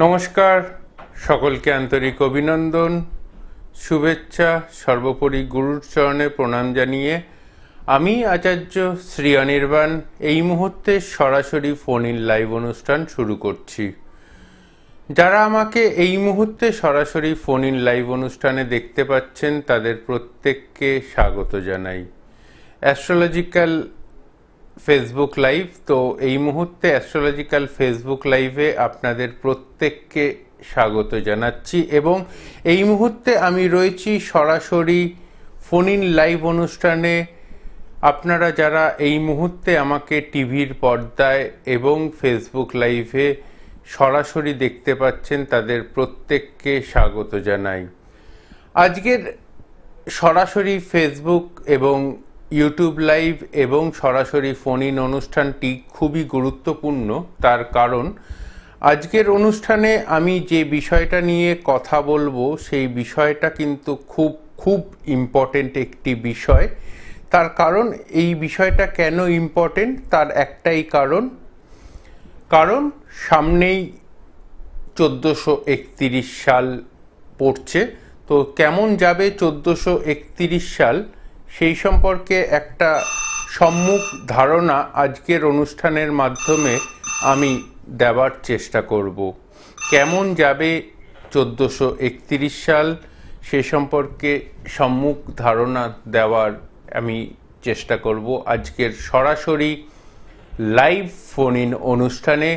নমস্কার, সকলকে আন্তরিক অভিনন্দন, শুভেচ্ছা, সর্বোপরি গুরুর চরণে প্রণাম জানিয়ে আমি আচার্য শ্রী অনির্বাণ এই মুহূর্তে সরাসরি ফোন ইন লাইভ অনুষ্ঠান শুরু করছি। যারা আমাকে এই মুহূর্তে সরাসরি ফোন ইন লাইভ অনুষ্ঠানে দেখতে পাচ্ছেন তাদের প্রত্যেককে স্বাগত জানাই। অ্যাস্ট্রোলজিক্যাল ফেসবুক লাইভ, তো এই মুহূর্তে অ্যাস্ট্রোলজিক্যাল ফেসবুক লাইভে আপনাদের প্রত্যেককে স্বাগত জানাচ্ছি এবং এই মুহূর্তে আমি রয়েছি সরাসরি ফোন ইন লাইভ অনুষ্ঠানে। আপনারা যারা এই মুহূর্তে আমাকে টিভির পর্দায় এবং ফেসবুক লাইভে সরাসরি দেখতে পাচ্ছেন তাদের প্রত্যেককে স্বাগত জানাই। আজকের সরাসরি ফেসবুক এবং ইউটিউব লাইভ এবং সরাসরি ফোন ইন অনুষ্ঠানটি খুবই গুরুত্বপূর্ণ, তার কারণ আজকের অনুষ্ঠানে আমি যে বিষয়টা নিয়ে কথা বলবো সেই বিষয়টা কিন্তু খুব ইম্পর্টেন্ট একটি বিষয়। তার কারণ এই বিষয়টা কেন ইম্পর্টেন্ট তার একটাই কারণ সামনেই 1431 সাল পড়ছে। তো কেমন যাবে 1431 সাল সেই সম্পর্কে একটা সম্মুখ ধারণা আজকের অনুষ্ঠানের মাধ্যমে আমি দেওয়ার চেষ্টা করব। কেমন যাবে 1431 সাল সে সম্পর্কে সম্মুখ ধারণা দেওয়ার আমি চেষ্টা করব আজকের সরাসরি লাইভ ফোন ইন অনুষ্ঠানে।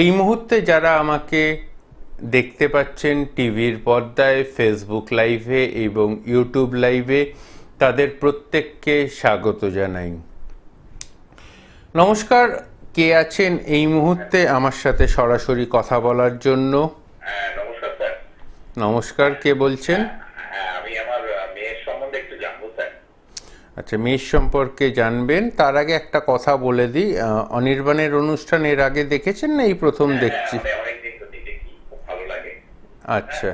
এই মুহূর্তে যারা আমাকে দেখতে পাচ্ছেন টিভির পর্দায়, ফেসবুক লাইভে এবং ইউটিউব লাইভে, তাদের প্রত্যেককে স্বাগত জানাই। নমস্কার, কে আছেন এই মুহূর্তে আমার সাথে সরাসরি কথা বলার জন্য? নমস্কার স্যার। নমস্কার, কে বলছেন? আমি আমার মেয়ের সম্বন্ধে একটু জানবো স্যার। আচ্ছা, মেয়ের সম্পর্কে জানবেন। তার আগে একটা কথা বলে দিই, অনির্বাণের অনুষ্ঠান এর আগে দেখেছেন না এই প্রথম দেখছি? অনেকদিন তো দেখি, খুব ভালো লাগে। আচ্ছা,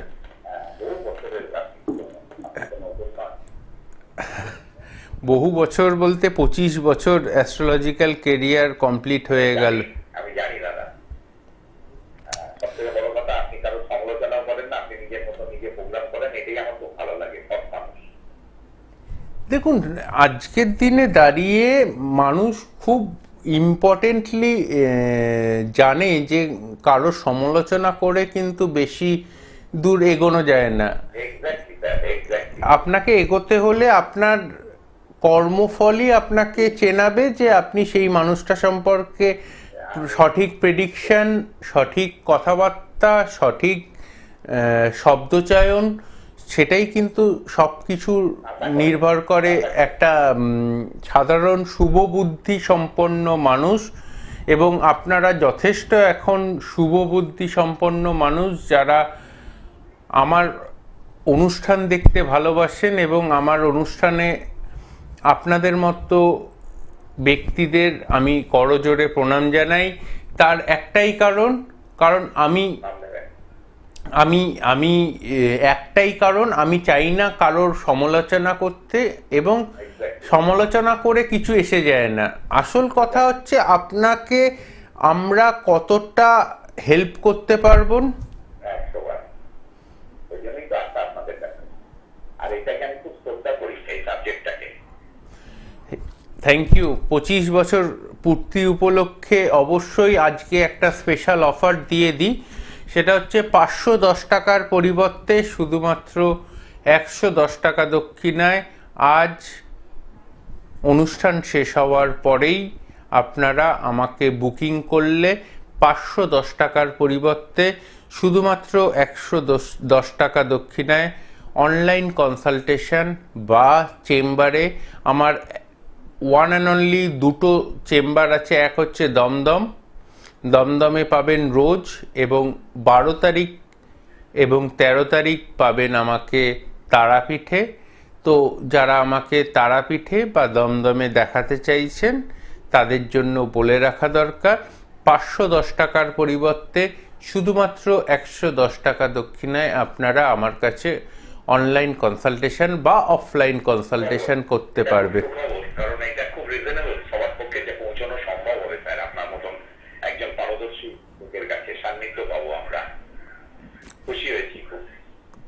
বহু বছর বলতে 25 বছর অ্যাস্ট্রোলজিক্যাল কেরিয়ার কমপ্লিট হয়ে গেল। আমি জানি দাদা, সবথেকে বড় কথা আপনি কারো সমালোচনাও করেন না, আপনি নিজের মতো নিজে প্রোগ্রাম করেন, এটাই আমার খুব ভালো লাগে। সব মানুষ, দেখুন, আজকের দিনে দাঁড়িয়ে মানুষ খুব ইম্পর্টেন্টলি জানে যে কারো সমালোচনা করে কিন্তু বেশি দূর এগোনো যায় না। Exactly sir, exactly. আপনাকে এগোতে হলে আপনার কর্মফলই আপনাকে চেনাবে যে আপনি সেই মানুষটা সম্পর্কে সঠিক প্রেডিকশন, সঠিক কথাবার্তা, সঠিক শব্দচয়ন, সেটাই কিন্তু সব কিছু নির্ভর করে একটা সাধারণ শুভ বুদ্ধি সম্পন্ন মানুষ। এবং আপনারা যথেষ্ট এখন শুভ বুদ্ধি সম্পন্ন মানুষ যারা আমার অনুষ্ঠান দেখতে ভালোবাসেন এবং আমার অনুষ্ঠানে আপনাদের মতো ব্যক্তিদের আমি করজোড়ে প্রণাম জানাই। তার একটাই কারণ আমি একটাই কারণ, আমি চাই না কারোর সমালোচনা করতে, এবং সমালোচনা করে কিছু এসে যায় না। আসল কথা হচ্ছে আপনাকে আমরা কতটা হেল্প করতে পারবো। 100 বার। ওই জন্যই তো আসা আপনাদের কাছে। আর এটাকে আমি খুব শ্রদ্ধা করি, এই সাবজেক্টটাকে। Thank you. 25 বছর পূর্তি উপলক্ষে অবশ্যই আজকে একটা স্পেশাল অফার দিয়ে দিই। সেটা হচ্ছে 510 টাকার পরিবর্তে শুধুমাত্র 110 টাকা দক্ষিণায় আজ অনুষ্ঠান শেষ হওয়ার পরেই আপনারা আমাকে বুকিং করলে 510 টাকার পরিবর্তে শুধুমাত্র 110 টাকা দক্ষিণায় অনলাইন কনসালটেশন বা চেম্বারে, আমার ওয়ান অ্যান্ড অনলি দুটো চেম্বার আছে। এক হচ্ছে দমদমে পাবেন রোজ, এবং 12 তারিখ এবং 13 তারিখ পাবেন আমাকে তারাপীঠে। তো যারা আমাকে তারাপীঠে বা দমদমে দেখাতে চাইছেন তাদের জন্য বলে রাখা দরকার, 510 টাকার পরিবর্তে শুধুমাত্র 110 টাকা দক্ষিণায় আপনারা আমার কাছে অনলাইন কনসালটেশন বা অফলাইন কনসালটেশন করতে পারবে। কারণ এটা খুব রিজনেবল, সবার পক্ষে যে পৌঁছানো সম্ভব হবে স্যার। আপনার মতন একজন পারদর্শী লোকের কাছে সান্নিধ্য পাবো আমরা।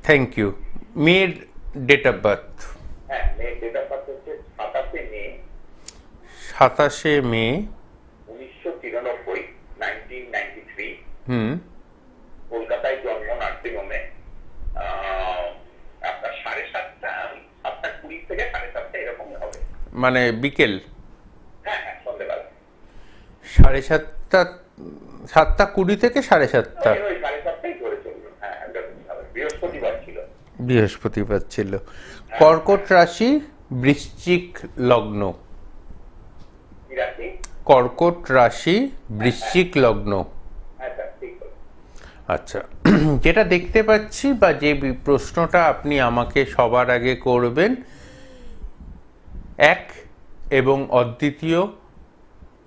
Thank you. মেয়ের ডেট অফ বার্থ? হ্যাঁ, মেয়ের ডেট অফ বার্থ হচ্ছে 27 মে 27 মে 1993, 1993। হুম। কলকাতায় জন্ম, নার্সিংহোমে। আপনার 7:30, 7:20 থেকে 7:30 এরকমই হবে। মানে বিকেল? হ্যাঁ হ্যাঁ, সন্ধ্যেবেলা। 7:30, 7:20 থেকে 7:30। ওই 7:30 ধরে চললো। হ্যাঁ, বৃহস্পতিবার ছিল। বৃহস্পতিবার ছিল। কর্কট রাশি, বৃশ্চিক লগ্ন। কি রাশি? কর্কট রাশি, বৃশ্চিক লগ্ন। হ্যাঁ স্যার, ঠিক বলছেন। আচ্ছা, যেটা দেখতে পাচ্ছি বা যে প্রশ্নটা আপনি আমাকে সবার আগে করবেন, এক এবং অদ্বিতীয়,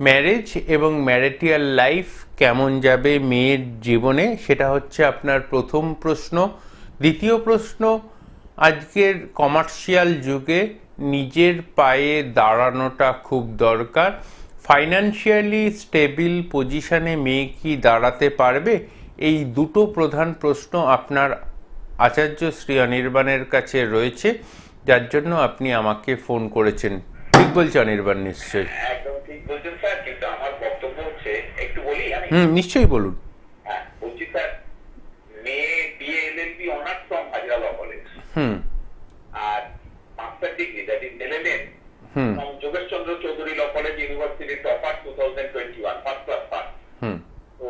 ম্যারেজ এবং ম্যারিটাল লাইফ কেমন যাবে মেয়ের জীবনে, সেটা হচ্ছে আপনার প্রথম প্রশ্ন। দ্বিতীয় প্রশ্ন, আজকের কমার্শিয়াল যুগে নিজের পায়ে দাঁড়ানোটা খুব দরকার। ফাইন্যান্সিয়ালি স্টেবল পজিশনে মেয়ে কি দাঁড়াতে পারবে? এই দুটো প্রধান প্রশ্ন আপনার আচার্য শ্রী অনির্বাণের কাছে রয়েছে, যার জন্য আপনি আমাকে ফোন করেছেন। ঠিক বলছি অনির্বাণ নিশ্চয়ই? একদম ঠিক বলছেন স্যার, কিন্তু আমার বক্তব্য হচ্ছে, একটু বলি আমি। নিশ্চয়ই বলুন। হ্যাঁ, বলছি স্যার, মেয়ে BA LLB honours from Hazra law college, hmm আর master degree that is LLM hmm from Jogeshchandra Chowdhury law college university, topper 2021, first class pass. হুম তো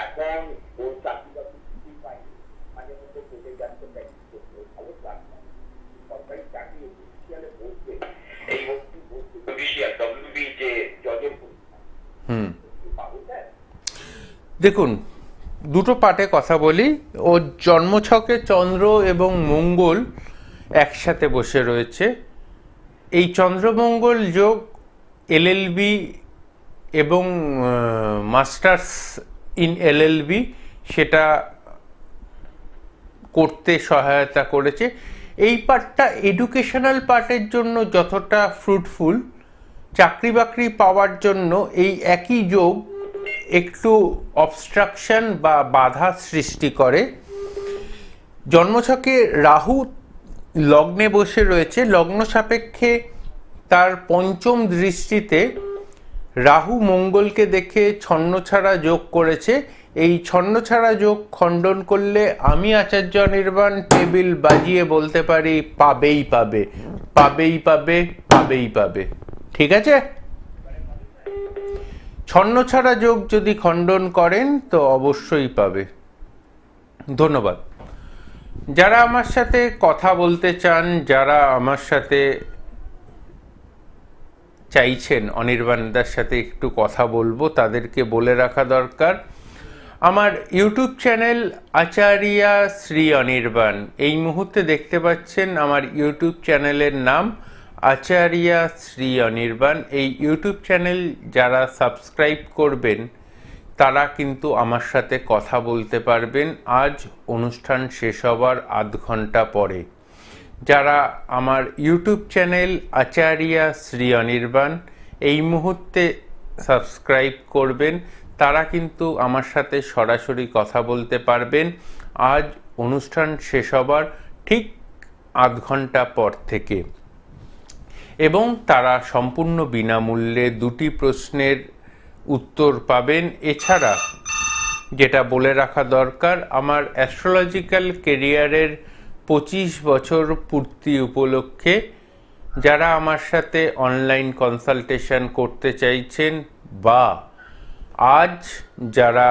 এখন ওর চাকরি বাকরি কিছুই পাইনি, মাঝে মধ্যে কোর্টে যাচ্ছে, প্র্যাকটিস করতে, ভালো ক্লাস পায়। সরকারি চাকরি অফিসিয়ালে বসবে, এই জুডিশিয়াল ডব্লিউবি যে জজের পরীক্ষা, হুম পাবো স্যার? দেখুন, দুটো পার্টে কথা বলি। ওর জন্মছকে চন্দ্র এবং মঙ্গল একসাথে বসে রয়েছে। এই চন্দ্রমঙ্গল যোগ এলএলবি এবং মাস্টার্স ইন এলএলবি সেটা করতে সহায়তা করেছে। এই পার্টটা এডুকেশনাল পার্টের জন্য যতটা ফ্রুটফুল, চাকরি বাকরি পাওয়ার জন্য এই একই যোগ একটু অবস্ট্রাকশন বা বাধা সৃষ্টি করে। জন্মছকে রাহু লগ্নে বসে রয়েছে, লগ্ন সাপেক্ষে তার পঞ্চম দৃষ্টিতে রাহু মঙ্গলকে দেখে ছন্নছাড়া যোগ করেছে। এই ছন্নছাড়া যোগ খণ্ডন করলে আমি আচার্য অনির্বাণ টেবিল বাজিয়ে বলতে পারি পাবেই পাবে, পাবেই পাবে, পাবেই পাবে। ঠিক আছে? ছন্নছাড়া যোগ যদি খণ্ডন করেন তো অবশ্যই পাবে। ধন্যবাদ। যারা আমার সাথে কথা বলতে চান, যারা আমার সাথে চাইছেন অনির্বাণদার সাথে একটু কথা বলবো, তাদেরকে বলে রাখা দরকার, আমার ইউটিউব চ্যানেল আচার্য শ্রী অনির্বাণ, এই মুহূর্তে দেখতে পাচ্ছেন আমার ইউটিউব চ্যানেলের নাম আচার্য শ্রী অনির্বাণ। এই ইউটিউব চ্যানেল যারা সাবস্ক্রাইব করবেন তারা কিন্তু আমার সাথে কথা বলতে পারবেন আজ অনুষ্ঠান শেষ হবার আধ ঘন্টা পরে। যারা আমার ইউটিউব চ্যানেল আচার্য শ্রী অনির্বাণ এই মুহূর্তে সাবস্ক্রাইব করবেন তারা কিন্তু আমার সাথে সরাসরি কথা বলতে পারবেন আজ অনুষ্ঠান শেষ হবার ঠিক আধ ঘন্টা পর থেকে, এবং তারা সম্পূর্ণ বিনামূল্যে দুটি প্রশ্নের উত্তর পাবেন। এছাড়া যেটা বলে রাখা দরকার, আমার অ্যাস্ট্রোলজিক্যাল কেরিয়ারের 25 বছর পূর্তি উপলক্ষে যারা আমার সাথে অনলাইন কনসালটেশন করতে চাইছেন বা আজ যারা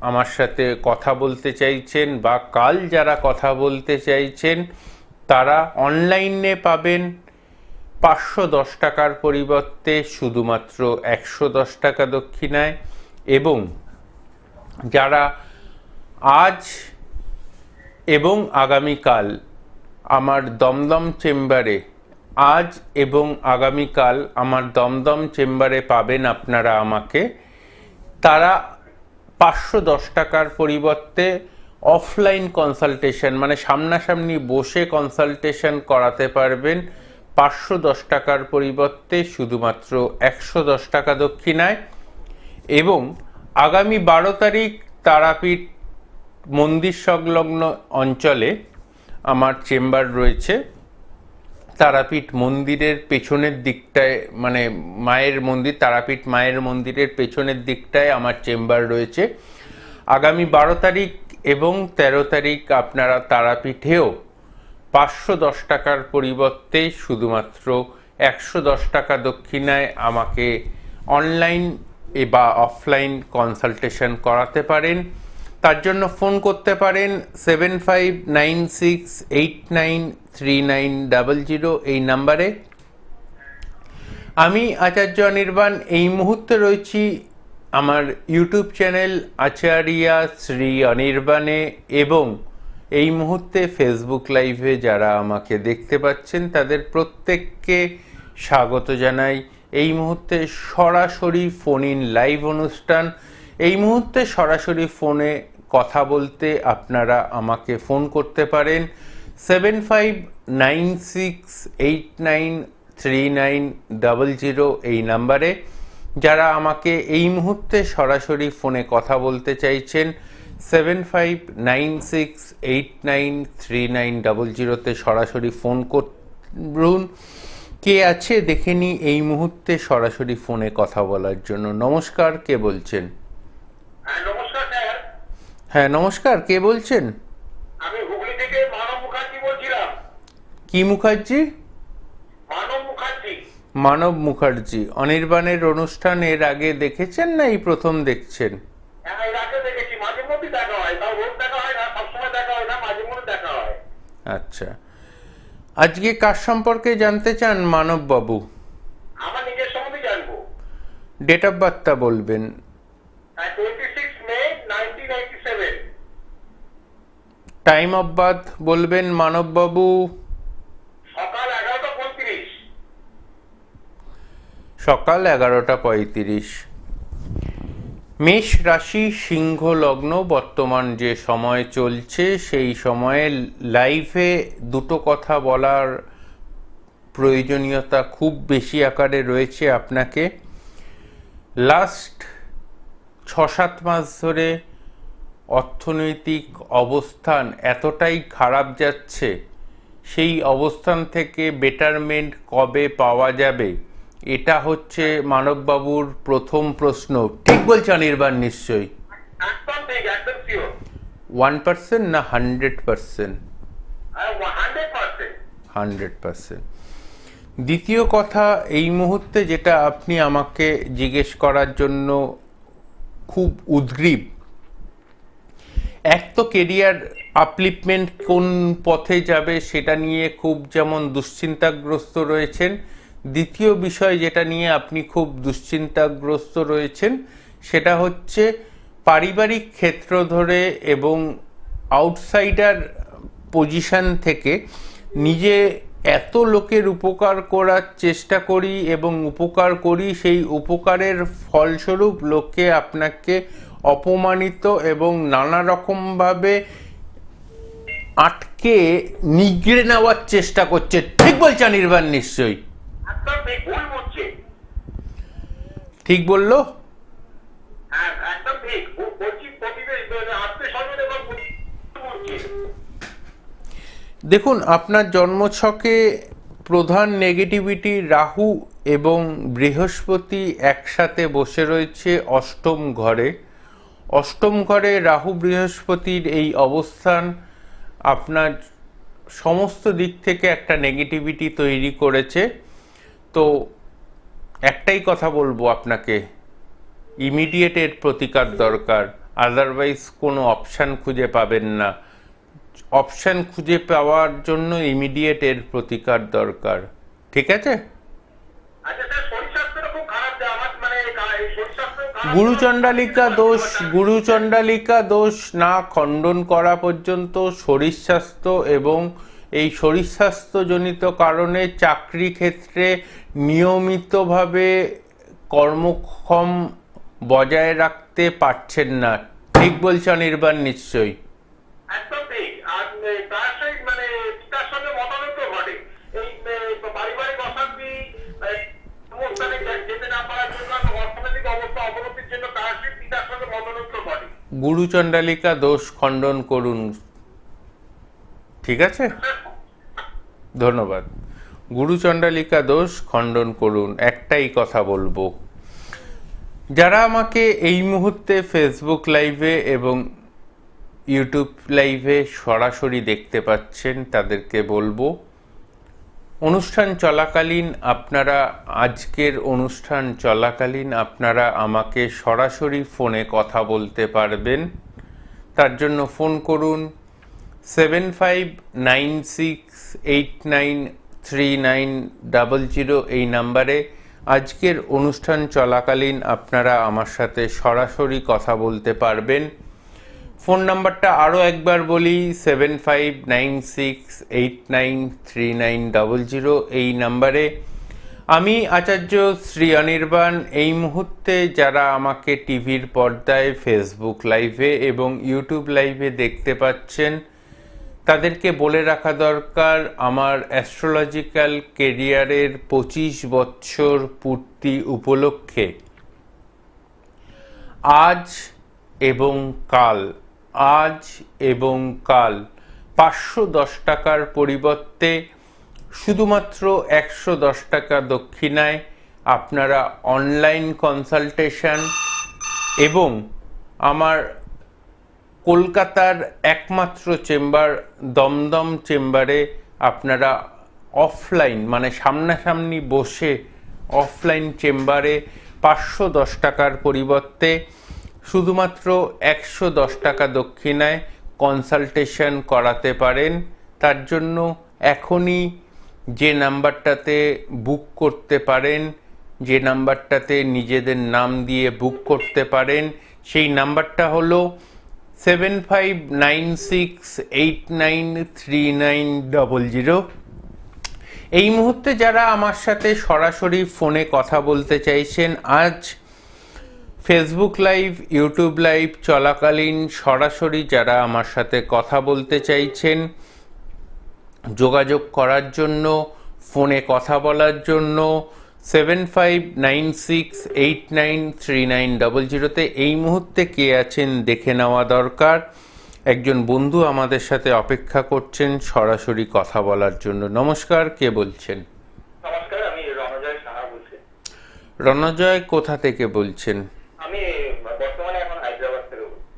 আমার সাথে কথা বলতে চাইছেন বা কাল যারা কথা বলতে চাইছেন, তারা অনলাইনে পাবেন 510 টাকার পরিবর্তে শুধুমাত্র 110 টাকা দক্ষিণায়। এবং যারা আজ এবং আগামীকাল আমার দমদম চেম্বারে, আজ এবং আগামীকাল আমার দমদম চেম্বারে পাবেন আপনারা আমাকে, তারা 510 টাকার পরিবর্তে অফলাইন কনসালটেশন মানে সামনাসামনি বসে কনসালটেশন করাতে পারবেন 510 টাকার পরিবর্তে শুধুমাত্র 110 টাকা দক্ষিণায়। এবং আগামী 12 তারিখ তারাপীঠ মন্দির সংলগ্ন অঞ্চলে আমার চেম্বার রয়েছে তারাপীঠ মন্দিরের পেছনের দিকটায়, মানে মায়ের মন্দির, তারাপীঠ মায়ের মন্দিরের পেছনের দিকটায় আমার চেম্বার রয়েছে। আগামী 12 তারিখ এবং 13 তারিখ আপনারা তারাপীঠেও 510 টাকার পরিবর্তে শুধুমাত্র 110 টাকা দক্ষিণায় আমাকে অনলাইন বা অফলাইন কনসালটেশন করাতে পারেন। তার জন্য ফোন করতে পারেন 7596893900 এই নাম্বারে। আমি আচার্য অনির্বাণ এই মুহূর্তে রয়েছি আমার ইউটিউব চ্যানেল আচার্যা শ্রী অনির্বাণে, এবং এই মুহূর্তে ফেসবুক লাইভে যারা আমাকে দেখতে পাচ্ছেন তাদের প্রত্যেককে স্বাগত জানাই। এই মুহূর্তে সরাসরি ফোন ইন লাইভ অনুষ্ঠান। এই মুহূর্তে সরাসরি ফোনে কথা বলতে আপনারা আমাকে ফোন করতে পারেন 7596893900 এই নাম্বারে। যারা আমাকে এই মুহূর্তে সরাসরি ফোনে কথা বলতে চাইছেন 7596893900 সরাসরি ফোন করুন। কে আছে দেখে নি এই মুহূর্তে সরাসরি ফোনে কথা বলার জন্য। নমস্কার, কে বলছেন? নমস্কার স্যার। হ্যাঁ নমস্কার, কে বলছেন? আমি হুগলি থেকে মানব মুখার্জি বলছিলাম। কি মুখার্জি? মানব মুখার্জি। মানব মুখার্জি। অনির্বাণের অনুষ্ঠান এর আগে দেখেছেন না এই প্রথম দেখছেন? হ্যাঁ, এর আগে দেখেছি, মাঝে মধ্যে দেখা হয়, তাও রোজ দেখা হয় না, সবসময় দেখা হয় না, মাঝে মধ্যে দেখা হয়। আচ্ছা, আজকে কার সম্পর্কে জানতে চান মানব বাবু? আমার নিজের সম্বন্ধে জানবো। ডেট অফ বার্থটা বলবেন। 26 মে 1997। টাইম অফ বার্থ বলবেন মানব বাবু। সকাল 11:35। সকাল 11:35। মেষ রাশি, সিংহ লগ্ন। বর্তমান যে সময় চলছে সেই সময়ে লাইভে দুটো কথা বলার প্রয়োজনীয়তা খুব বেশি আকারে রয়েছে আপনাকে। লাস্ট 6-7 মাস ধরে অর্থনৈতিক অবস্থান এতটাই খারাপ যাচ্ছে, সেই অবস্থান থেকে বেটারমেন্ট কবে পাওয়া যাবে, এটা হচ্ছে মানববাবুর প্রথম প্রশ্ন। ঠিক বলছে অনির্বাণ নিশ্চয়ই? একদম ঠিক, একদম শিওর। 1% না 100%? 100%। 100%। দ্বিতীয় কথা, এই মুহূর্তে যেটা আপনি আমাকে জিজ্ঞেস করার জন্য খুব উদ্গ্রীব, এক তো কেরিয়ার আপলিফমেন্ট কোন পথে যাবে সেটা নিয়ে খুব যেমন দুশ্চিন্তাগ্রস্ত রয়েছেন। দ্বিতীয় বিষয় যেটা নিয়ে আপনি খুব দুশ্চিন্তাগ্রস্ত রয়েছেন সেটা হচ্ছে পারিবারিক ক্ষেত্র ধরে এবং আউটসাইডার পজিশন থেকে নিজে এত লোকের উপকার করার চেষ্টা করি এবং উপকার করি, সেই উপকারের ফলস্বরূপ লোকে আপনাকে অপমানিত এবং নানা রকমভাবে আটকে নিগড়ে নেওয়ার চেষ্টা করছে। ঠিক বলছে অনির্বাণ নিশ্চয়ই? একদম ঠিক, ভুল বুঝছে। ঠিক বললো? হ্যাঁ, একদম ঠিক বলছি। প্রতিবেশ আত্মীয়-স্বজন এবং বুঝছে। দেখুন, আপনার জন্মছকে প্রধান নেগেটিভিটি রাহু এবং বৃহস্পতি একসাথে বসে রয়েছে অষ্টম ঘরে। অষ্টম ঘরে রাহু বৃহস্পতির এই অবস্থান আপনার সমস্ত দিক থেকে একটা নেগেটিভিটি তৈরি করেছে। তো একটাই কথা বলবো আপনাকে, ইমিডিয়েট এর প্রতিকার দরকার, আদারওয়াইজ কোনো অপশান খুঁজে পাবেন না। অপশান খুঁজে পাওয়ার জন্য ইমিডিয়েট এর প্রতিকার দরকার। ঠিক আছে? আচ্ছা স্যার, শরীর-স্বাস্থ্যটা খুব খারাপ যায় আমার, মানে শরীর-স্বাস্থ্য খারাপ। গুরুচণ্ডালিকা দোষ না খণ্ডন করা পর্যন্ত শরীর স্বাস্থ্য এবং এই শরীর স্বাস্থ্যজনিত কারণে চাকরি ক্ষেত্রে নিয়মিতভাবে কর্মক্ষম বজায় রাখতে পারছেন না। ঠিক বলছে অনির্বাণ নিশ্চয়ই? একদম ঠিক। আর প্রায়শই মানে পিতার সঙ্গে মতানৈক্য ঘটে। এই পারিবারিক অশান্তি, অনুষ্ঠানে যেতে না পারার জন্য, অর্থনৈতিক অবস্থা অবনতির জন্য প্রায়শই পিতার সঙ্গে মতানৈক্য ঘটে। গুরুচণ্ডালিকা দোষ খণ্ডন করুন। ঠিক আছে, ধন্যবাদ। গুরুচণ্ডালিকা দোষ খণ্ডন করুন, একটাই কথা বলবো, যারা আমাকে এই মুহূর্তে ফেসবুক লাইভে এবং ইউটিউব লাইভে সরাসরি দেখতে পাচ্ছেন তাদেরকে বলবো, অনুষ্ঠান চলাকালীন আপনারা আজকের অনুষ্ঠান চলাকালীন আপনারা আমাকে সরাসরি ফোনে কথা বলতে পারবেন। তার জন্য ফোন করুন 7596893900 এই নাম্বারে। আজকের অনুষ্ঠান চলাকালীন আপনারা আমার সাথে সরাসরি কথা বলতে পারবেন। ফোন নাম্বারটা আরও একবার বলি, 7596893900 এই নাম্বারে। আমি আচার্য শ্রী অনির্বাণ এই মুহূর্তে যারা আমাকে টিভির পর্দায়, ফেসবুক লাইভে এবং ইউটিউব লাইভে দেখতে পাচ্ছেন তাদেরকে বলে রাখা দরকার, আমার অ্যাস্ট্রোলজিক্যাল কেরিয়ারের 25 বছর পূর্তি উপলক্ষে আজ এবং কাল 510 টাকার পরিবর্তে শুধুমাত্র 110 টাকা দক্ষিণায় আপনারা অনলাইন কনসালটেশন এবং আমার কলকাতার একমাত্র চেম্বার দমদম চেম্বারে আপনারা অফলাইন মানে সামনাসামনি বসে অফলাইন চেম্বারে 510 টাকার পরিবর্তে শুধুমাত্র 110 টাকা দক্ষিণায় কনসালটেশন করাতে পারেন। তার জন্য এখনই যে নাম্বারটাতে বুক করতে পারেন, যে নাম্বারটাতে নিজেদের নাম দিয়ে বুক করতে পারেন, সেই নাম্বারটা হলো 7596893900। এই মুহূর্তে যারা আমার সাথে সরাসরি ফোনে কথা বলতে চাইছেন, আজ ফেসবুক লাইভ, ইউটিউব লাইভ চলাকালীন সরাসরি যারা আমার সাথে কথা বলতে চাইছেন, যোগাযোগ করার জন্য, ফোনে কথা বলার জন্য 7596893900 এই মুহূর্তে কে আছেন দেখে নেওয়া দরকার। একজন বন্ধু আমাদের সাথে অপেক্ষা করছেন সরাসরি কথা বলার জন্য। নমস্কার, কে বলছেন? নমস্কার, আমি রণজয় সাহা বলছি। রণজয়, কোথা থেকে বলছেন? আমি বর্তমানে এখন হায়দ্রাবাদ থেকে বলছি।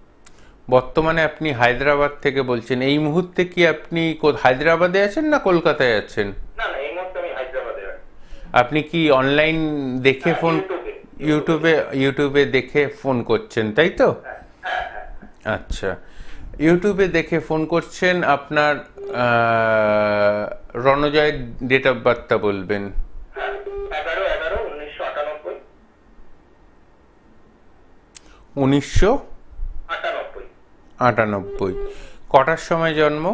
বর্তমানে আপনি হায়দ্রাবাদ থেকে বলছেন। এই মুহূর্তে কি আপনি হায়দ্রাবাদে আছেন না কলকাতায় আছেন? না না, এই মুহূর্তে আমি হায়দ্রাবাদে আছি। আপনি কি অনলাইন দেখে ফোন, ইউটিউবে দেখে ফোন করছেন, তাই তো? আচ্ছা, ইউটিউবে দেখে ফোন করছেন। আপনার রণজয়ের ডেট অফ বার্থটা বলবেন। 11/11/1998। 1998। কটার সময় জন্ম?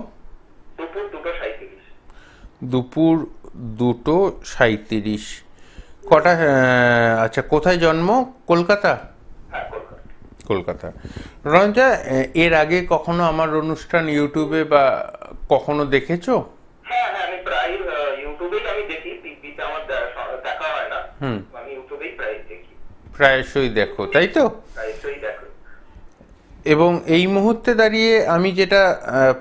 দুপুর 2:37। দুপুর 2:37। কটা? আচ্ছা, কোথায় জন্ম? কলকাতা? হ্যাঁ, কলকাতা। কলকাতা। রঞ্জা, এর আগে কখনো আমার অনুষ্ঠান ইউটিউবে বা কখনো দেখেছো? হ্যাঁ হ্যাঁ, আমি প্রায় ইউটিউবেই আমি দেখি, টিভিতে আমার দেখা হয় না। আমি ইউটিউবেই প্রায় দেখি। প্রায়শই দেখো, তাই তো? প্রায়শই দেখো। এবং এই মুহূর্তে দাঁড়িয়ে আমি যেটা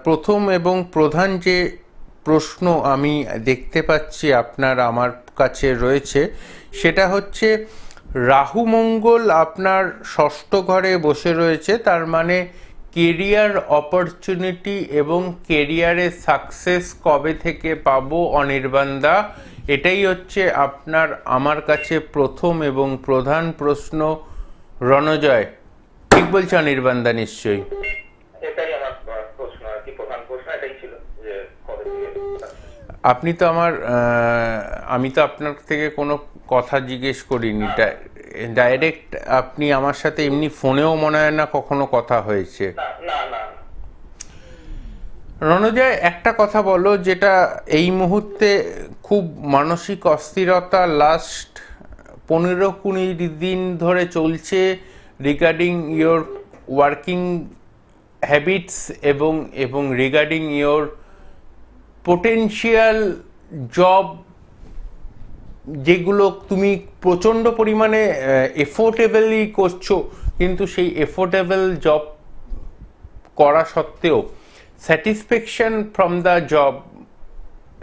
প্রথম এবং প্রধান যে প্রশ্ন আমি দেখতে পাচ্ছি আপনার আমার কাছে রয়েছে, সেটা হচ্ছে রাহু মঙ্গল আপনার ষষ্ঠ ঘরে বসে রয়েছে। তার মানে কেরিয়ার অপরচুনিটি এবং কেরিয়ারে সাকসেস কবে থেকে পাবো অনির্বাণদা, এটাই হচ্ছে আপনার আমার কাছে প্রথম এবং প্রধান প্রশ্ন। রণজয়, ঠিক বলছে অনির্বাণদা? নিশ্চয়ই এটাই আমার প্রশ্ন আর কি, প্রধান প্রশ্ন এটাই ছিল যে কবে থেকে। আপনি তো আমি তো আপনার থেকে কোনো কথা জিজ্ঞেস করিনি, ডাইরেক্ট আপনি আমার সাথে এমনি ফোনেও মনে হয় না কখনো কথা হয়েছে। না না। রণজয়, একটা কথা বলো যেটা এই মুহূর্তে খুব মানসিক অস্থিরতা লাস্ট 15-20 দিন ধরে চলছে রিগার্ডিং ইয়োর ওয়ার্কিং হ্যাবিটস এবং রিগার্ডিং ইয়োর পোটেনশিয়াল জব, যেগুলো তুমি প্রচণ্ড পরিমাণে এফোর্টেবলি করছো, কিন্তু সেই এফোর্টেবল জব করা সত্ত্বেও স্যাটিসফ্যাকশন ফ্রম দ্য জব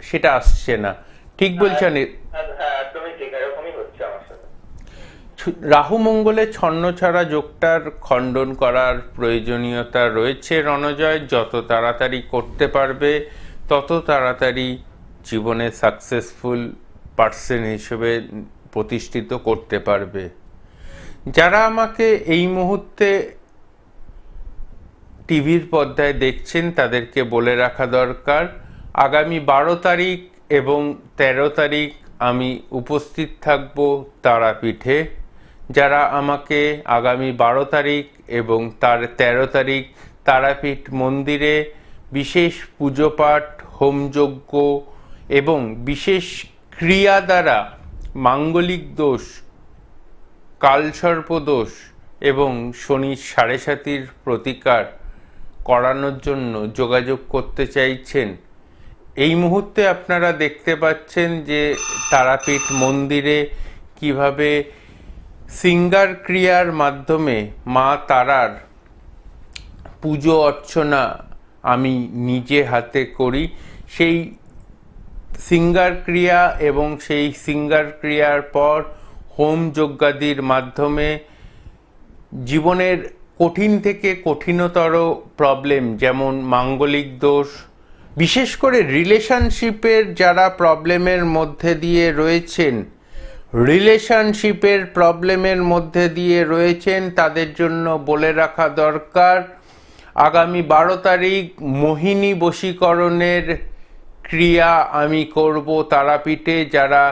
সেটা আসছে না, ঠিক বলছেন? হ্যাঁ, একদমই ঠিক, এরকমই হচ্ছে আমার সাথে। রাহু মঙ্গলে ছন্নছাড়া যোগটার খণ্ডন করার প্রয়োজনীয়তা রয়েছে রণজয়। যত তাড়াতাড়ি করতে পারবে তত তাড়াতাড়ি জীবনে সাকসেসফুল পার্সন হিসেবে প্রতিষ্ঠিত করতে পারবে। যারা আমাকে এই মুহূর্তে টিভির পর্দায় দেখছেন তাদেরকে বলে রাখা দরকার, আগামী 12 তারিখ এবং 13 তারিখ আমি উপস্থিত থাকব তারাপীঠে। যারা আমাকে আগামী 12 তারিখ এবং তার 13 তারিখ তারাপীঠ মন্দিরে বিশেষ পুজো পাঠ, হোমযজ্ঞ এবং বিশেষ ক্রিয়া দ্বারা মাঙ্গলিক দোষ, কালসর্প দোষ এবং শনির 7.5 প্রতিকার করানোর জন্য যোগাযোগ করতে চাইছেন, এই মুহূর্তে আপনারা দেখতে পাচ্ছেন যে তারাপীঠ মন্দিরে কিভাবে সিঙ্গার ক্রিয়ার মাধ্যমে মা তারার পুজো অর্চনা আমি নিজে হাতে করি। সেই সিঙ্গার ক্রিয়া এবং সেই সিঙ্গার ক্রিয়ার পর হোম যজ্ঞাদির মাধ্যমে জীবনের কঠিন থেকে কঠিনতর প্রবলেম, যেমন মাঙ্গলিক দোষ, বিশেষ করে রিলেশনশিপের যারা প্রবলেমের মধ্যে দিয়ে রয়েছেন, তাদের জন্য বলে রাখা দরকার, আগামী 12 তারিখ মোহিনী বশীকরণের ক্রিয়া আমি করব তারাপীঠে। যারা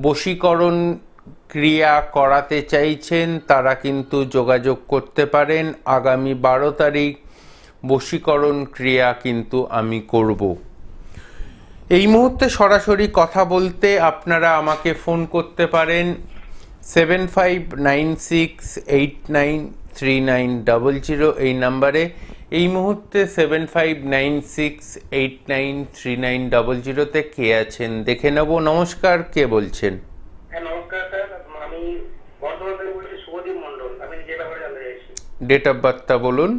বশীকরণ ক্রিয়া করাতে চাইছেন তারা কিন্তু যোগাযোগ করতে পারেন। আগামী 12 তারিখ বশীকরণ ক্রিয়া কিন্তু আমি করব। এই মুহূর্তে সরাসরি কথা বলতে আপনারা আমাকে ফোন করতে পারেন 7596893900 এই নাম্বারে। এই মুহূর্তে 7596893900-তে কে আছেন দেখে নেব। নমস্কার, কে বলছেন? হ্যাঁ, নমস্কার স্যার, আমি বর্ধমান থেকে বলছি, শুভদীপ মন্ডল। আমি যে ব্যাপারে জানতে চাইছি। ডেট অফ বার্থটা বলুন।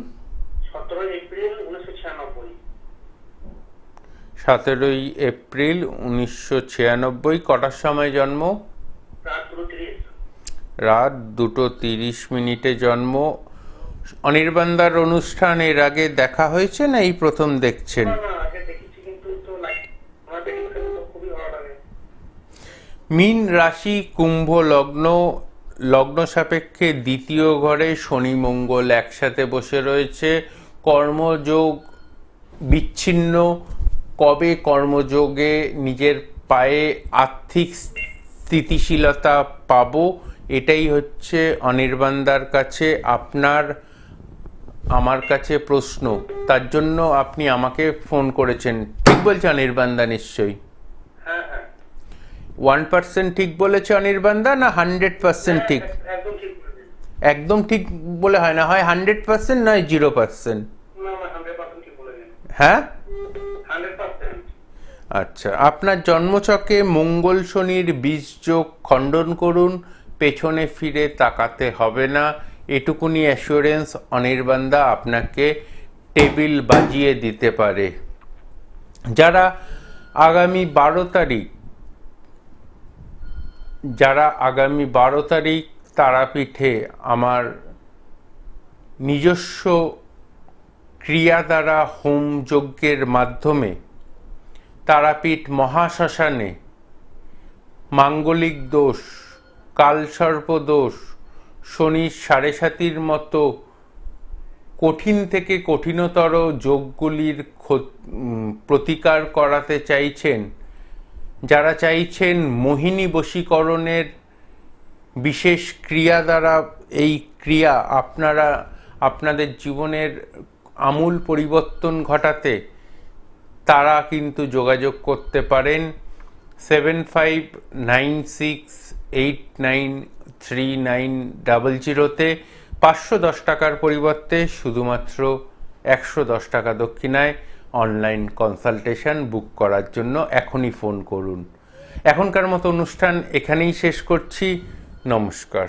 17 এপ্রিল 1996। 17 এপ্রিল 1996। কটার সময় জন্ম? রাত 2:30। রাত 2:30 জন্ম। অনির্বাণদার অনুষ্ঠান এর আগে দেখা হয়েছে না এই প্রথম দেখছেন? না, আগে দেখেছি, কিন্তু তো আমার দেখতে তো খুবই ভালো লাগে। মীন রাশি, কুম্ভ লগ্ন, লগ্ন সাপেক্ষে দ্বিতীয় ঘরে শনি মঙ্গল একসাথে বসে রয়েছে। কর্মযোগ বিচ্ছিন্ন। কবে কর্মযোগে নিজের পায়ে আর্থিক স্থিতিশীলতা পাবো, এটাই হচ্ছে অনির্বাণদার কাছে আমার কাছে প্রশ্ন। তার জন্য আপনি আমাকে ফোন করেছেন, ঠিক বলছে অনির্বাণদা? নিশ্চয়ই হ্যাঁ, 1% ঠিক বলেছে অনির্বাণদা, না 100% ঠিক? একদম ঠিক বলেছেন। একদম ঠিক বলে হয় না, হয় 100% নয় 0%। না, 100% ঠিক বলেছেন। হ্যাঁ, 100%। আচ্ছা। আপনার জন্মছকে মঙ্গল শনির বীজযোগ খণ্ডন করুন, পেছনে ফিরে তাকাতে হবে না, এটুকুনি অ্যাসুরেন্স অনির্বাণদা আপনাকে টেবিল বাজিয়ে দিতে পারে। যারা আগামী 12 তারিখ তারাপীঠে আমার নিজস্ব ক্রিয়া দ্বারা হোম যজ্ঞের মাধ্যমে তারাপীঠ মহাশ্মশানে মাঙ্গলিক দোষ, কালসর্প দোষ, শনির 7.5 মতো কঠিন থেকে কঠিনতর যোগগুলির প্রতিকার করাতে চাইছেন, যারা চাইছেন মোহিনী বশীকরণের বিশেষ ক্রিয়া দ্বারা এই ক্রিয়া আপনাদের জীবনের আমূল পরিবর্তন ঘটাতে, তারা কিন্তু যোগাযোগ করতে পারেন 7596893900-তে। 510 টাকার পরিবর্তে শুধুমাত্র 110 টাকা দক্ষিণায় অনলাইন কনসালটেশন বুক করার জন্য এখনই ফোন করুন। এখনকার মতো অনুষ্ঠান এখানেই শেষ করছি। নমস্কার।